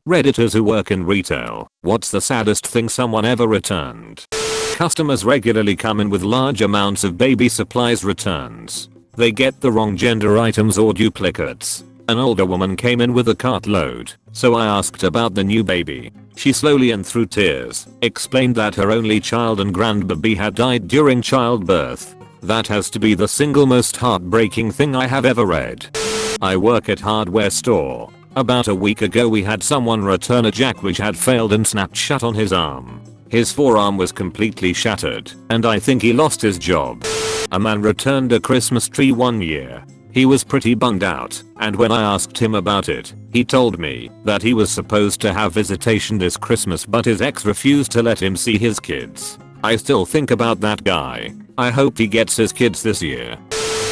Redditors who work in retail, what's the saddest thing someone ever returned? Customers regularly come in with large amounts of baby supplies returns. They get the wrong gender items or duplicates. An older woman came in with a cartload, so I asked about the new baby. She slowly and through tears explained that her only child and grandbaby had died during childbirth. That has to be the single most heartbreaking thing I have ever read. I work at hardware store. About a week ago we had someone return a jack which had failed and snapped shut on his arm. His forearm was completely shattered, and I think he lost his job. A man returned a Christmas tree one year. He was pretty bummed out, and when I asked him about it, he told me that he was supposed to have visitation this Christmas but his ex refused to let him see his kids. I still think about that guy. I hope he gets his kids this year.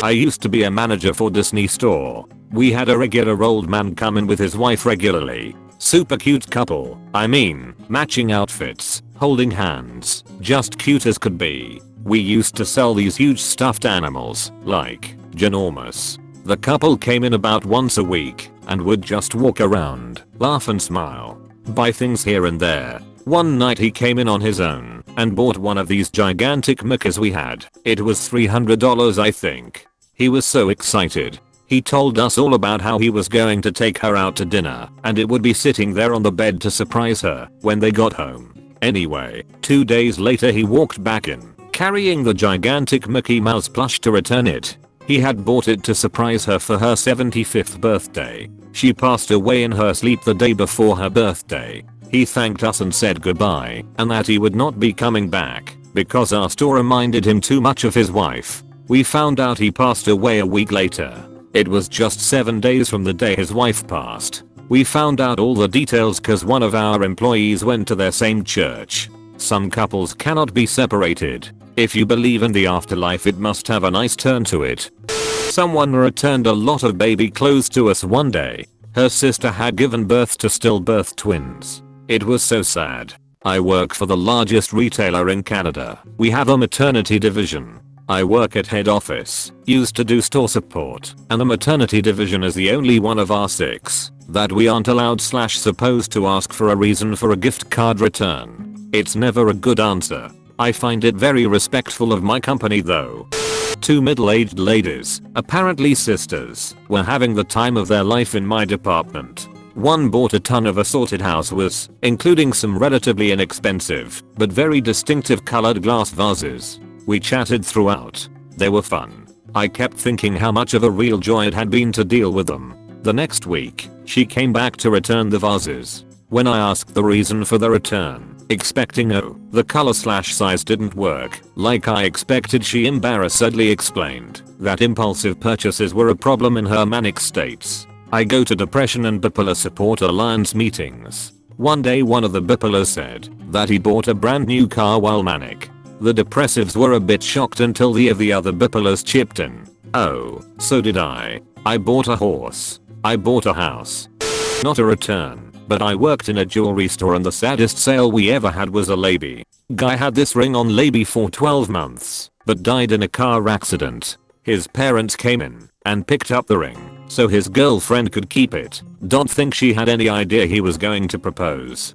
I used to be a manager for Disney store. We had a regular old man come in with his wife regularly. Super cute couple, I mean, matching outfits, holding hands, just cute as could be. We used to sell these huge stuffed animals, like, ginormous. The couple came in about once a week and would just walk around, laugh and smile, buy things here and there. One night he came in on his own and bought one of these gigantic Mickeys we had. It was $300 I think. He was so excited. He told us all about how he was going to take her out to dinner and it would be sitting there on the bed to surprise her when they got home. Anyway, 2 days later he walked back in, carrying the gigantic Mickey Mouse plush to return it. He had bought it to surprise her for her 75th birthday. She passed away in her sleep the day before her birthday. He thanked us and said goodbye and that he would not be coming back because our store reminded him too much of his wife. We found out he passed away a week later. It was just 7 days from the day his wife passed. We found out all the details cause one of our employees went to their same church. Some couples cannot be separated. If you believe in the afterlife it must have a nice turn to it. Someone returned a lot of baby clothes to us one day. Her sister had given birth to stillbirth twins. It was so sad. I work for the largest retailer in Canada. We have a maternity division. I work at head office, used to do store support, and the maternity division is the only one of our 6 that we aren't allowed / supposed to ask for a reason for a gift card return. It's never a good answer. I find it very respectful of my company though. 2 middle-aged ladies, apparently sisters, were having the time of their life in my department. One bought a ton of assorted housewares, including some relatively inexpensive, but very distinctive colored glass vases. We chatted throughout. They were fun. I kept thinking how much of a real joy it had been to deal with them. The next week, she came back to return the vases. When I asked the reason for the return, expecting the color / size didn't work, like I expected, she embarrassedly explained that impulsive purchases were a problem in her manic states. I go to Depression and Bipolar Support Alliance meetings. One day one of the bipolars said that he bought a brand new car while manic. The depressives were a bit shocked until the other bipolars chipped in. Oh, so did I. I bought a horse. I bought a house. Not a return, but I worked in a jewelry store and the saddest sale we ever had was a lady. Guy had this ring on lady for 12 months, but died in a car accident. His parents came in and picked up the ring so his girlfriend could keep it. Don't think she had any idea he was going to propose.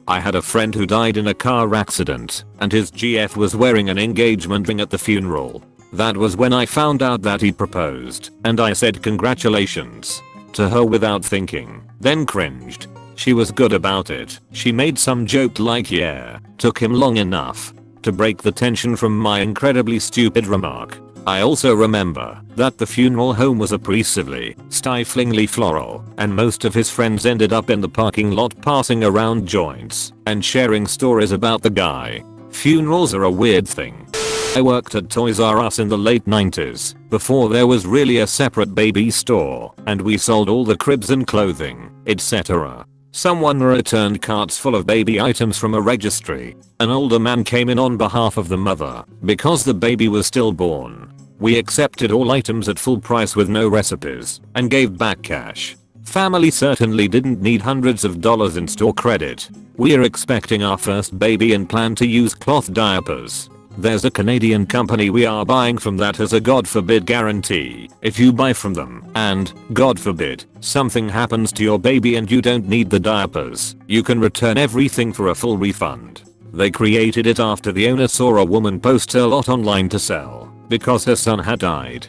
I had a friend who died in a car accident and his GF was wearing an engagement ring at the funeral. That was when I found out that he proposed and I said congratulations to her without thinking, then cringed. She was good about it. She made some joke like yeah, took him long enough to break the tension from my incredibly stupid remark. I also remember that the funeral home was oppressively, stiflingly floral, and most of his friends ended up in the parking lot passing around joints and sharing stories about the guy. Funerals are a weird thing. I worked at Toys R Us in the late 90s, before there was really a separate baby store, and we sold all the cribs and clothing, etc. Someone returned carts full of baby items from a registry. An older man came in on behalf of the mother because the baby was stillborn. We accepted all items at full price with no recipes and gave back cash. Family certainly didn't need hundreds of dollars in store credit. We're expecting our first baby and plan to use cloth diapers. There's a Canadian company we are buying from that has a God forbid guarantee. If you buy from them and, God forbid, something happens to your baby and you don't need the diapers, you can return everything for a full refund. They created it after the owner saw a woman post a lot online to sell because her son had died.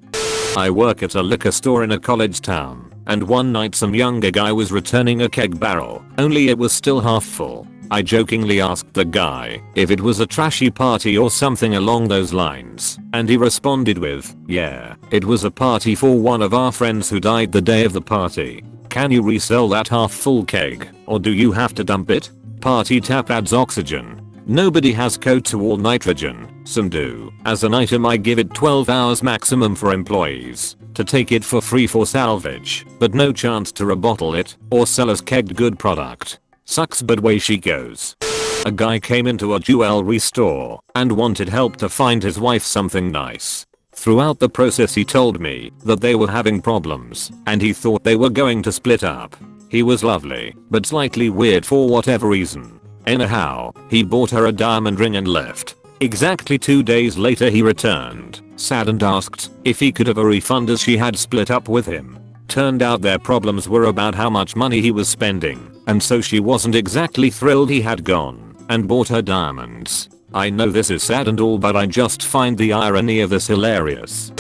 I work at a liquor store in a college town, and one night some younger guy was returning a keg barrel, only it was still half full. I jokingly asked the guy if it was a trashy party or something along those lines, and he responded with, yeah, it was a party for one of our friends who died the day of the party. Can you resell that half full keg, or do you have to dump it? Party tap adds oxygen. Nobody has code to all nitrogen, some do. As an item I give it 12 hours maximum for employees to take it for free for salvage, but no chance to rebottle it or sell as kegged good product. Sucks but way she goes. A guy came into a jewelry store and wanted help to find his wife something nice. Throughout the process he told me that they were having problems and he thought they were going to split up. He was lovely, but slightly weird for whatever reason. Anyhow, he bought her a diamond ring and left. Exactly 2 days later he returned, sad, and asked if he could have a refund as she had split up with him. Turned out their problems were about how much money he was spending, and so she wasn't exactly thrilled he had gone and bought her diamonds. I know this is sad and all, but I just find the irony of this hilarious.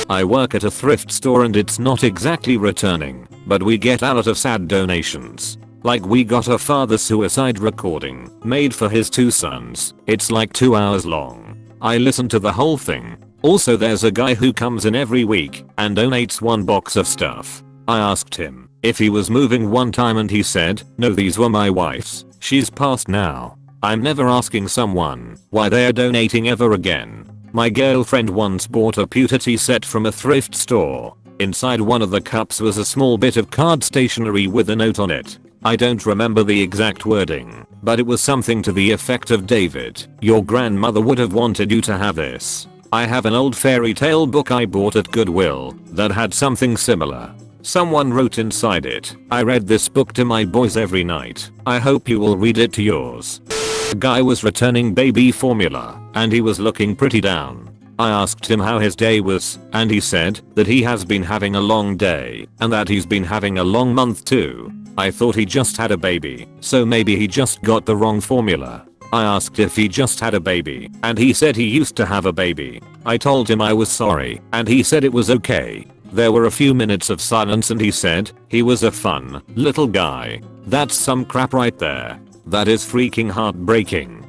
I work at a thrift store and it's not exactly returning, but we get a lot of sad donations. Like we got a father suicide recording made for his 2 sons. It's like 2 hours long. I listened to the whole thing. Also there's a guy who comes in every week and donates 1 box of stuff. I asked him if he was moving one time and he said, no, these were my wife's. She's passed now. I'm never asking someone why they are donating ever again. My girlfriend once bought a pewter tea set from a thrift store. Inside one of the cups was a small bit of card stationery with a note on it. I don't remember the exact wording, but it was something to the effect of, David, your grandmother would have wanted you to have this. I have an old fairy tale book I bought at Goodwill that had something similar. Someone wrote inside it, I read this book to my boys every night. I hope you will read it to yours. A guy was returning baby formula and he was looking pretty down. I asked him how his day was, and he said that he has been having a long day and that he's been having a long month too. I thought he just had a baby, so maybe he just got the wrong formula. I asked if he just had a baby, and he said he used to have a baby. I told him I was sorry, and he said it was okay. There were a few minutes of silence and he said he was a fun little guy. That's some crap right there. That is freaking heartbreaking.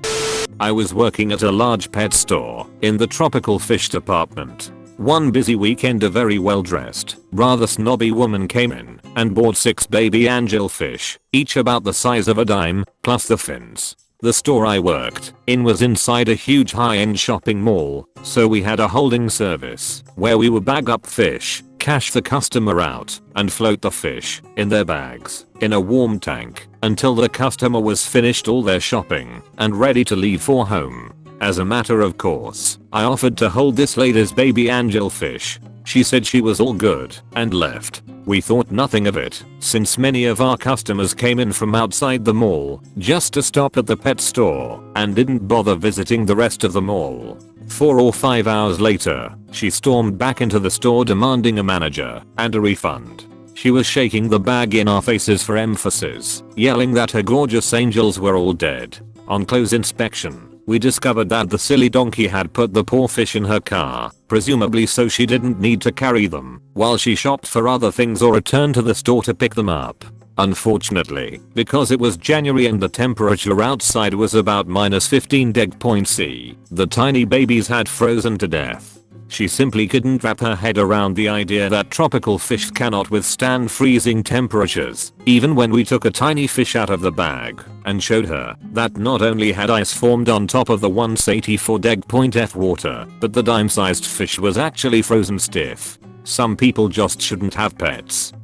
I was working at a large pet store in the tropical fish department. One busy weekend a very well dressed, rather snobby woman came in and bought 6 baby angelfish, each about the size of a dime, plus the fins. The store I worked in was inside a huge high-end shopping mall, so we had a holding service where we would bag up fish, cash the customer out, and float the fish in their bags in a warm tank until the customer was finished all their shopping and ready to leave for home. As a matter of course, I offered to hold this lady's baby angelfish. She said she was all good and left. We thought nothing of it, since many of our customers came in from outside the mall just to stop at the pet store and didn't bother visiting the rest of the mall. 4 or 5 hours later, she stormed back into the store demanding a manager and a refund. She was shaking the bag in our faces for emphasis, yelling that her gorgeous angels were all dead. On close inspection, we discovered that the silly donkey had put the poor fish in her car, presumably so she didn't need to carry them while she shopped for other things or returned to the store to pick them up. Unfortunately, because it was January and the temperature outside was about -15°C, the tiny babies had frozen to death. She simply couldn't wrap her head around the idea that tropical fish cannot withstand freezing temperatures, even when we took a tiny fish out of the bag and showed her that not only had ice formed on top of the 184°F water, but the dime-sized fish was actually frozen stiff. Some people just shouldn't have pets.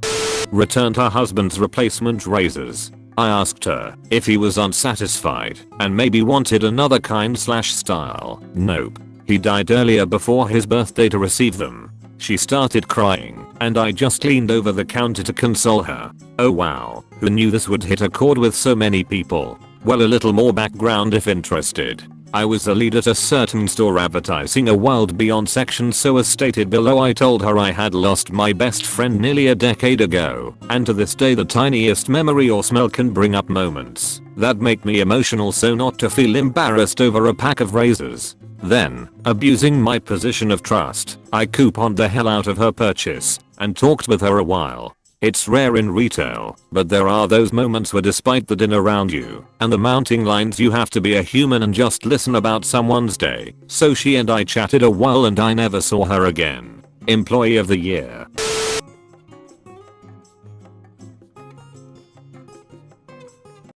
Returned her husband's replacement razors. I asked her if he was unsatisfied and maybe wanted another kind/style. Nope. He died earlier before his birthday to receive them. She started crying, and I just leaned over the counter to console her. Oh wow, who knew this would hit a chord with so many people? Well, a little more background if interested. I was a lead at a certain store advertising a Wild Beyond section, so as stated below, I told her I had lost my best friend nearly a decade ago, and to this day the tiniest memory or smell can bring up moments that make me emotional, so not to feel embarrassed over a pack of razors. Then, abusing my position of trust, I couponed the hell out of her purchase and talked with her a while. It's rare in retail, but there are those moments where despite the din around you and the mounting lines, you have to be a human and just listen about someone's day. So she and I chatted a while and I never saw her again. Employee of the year.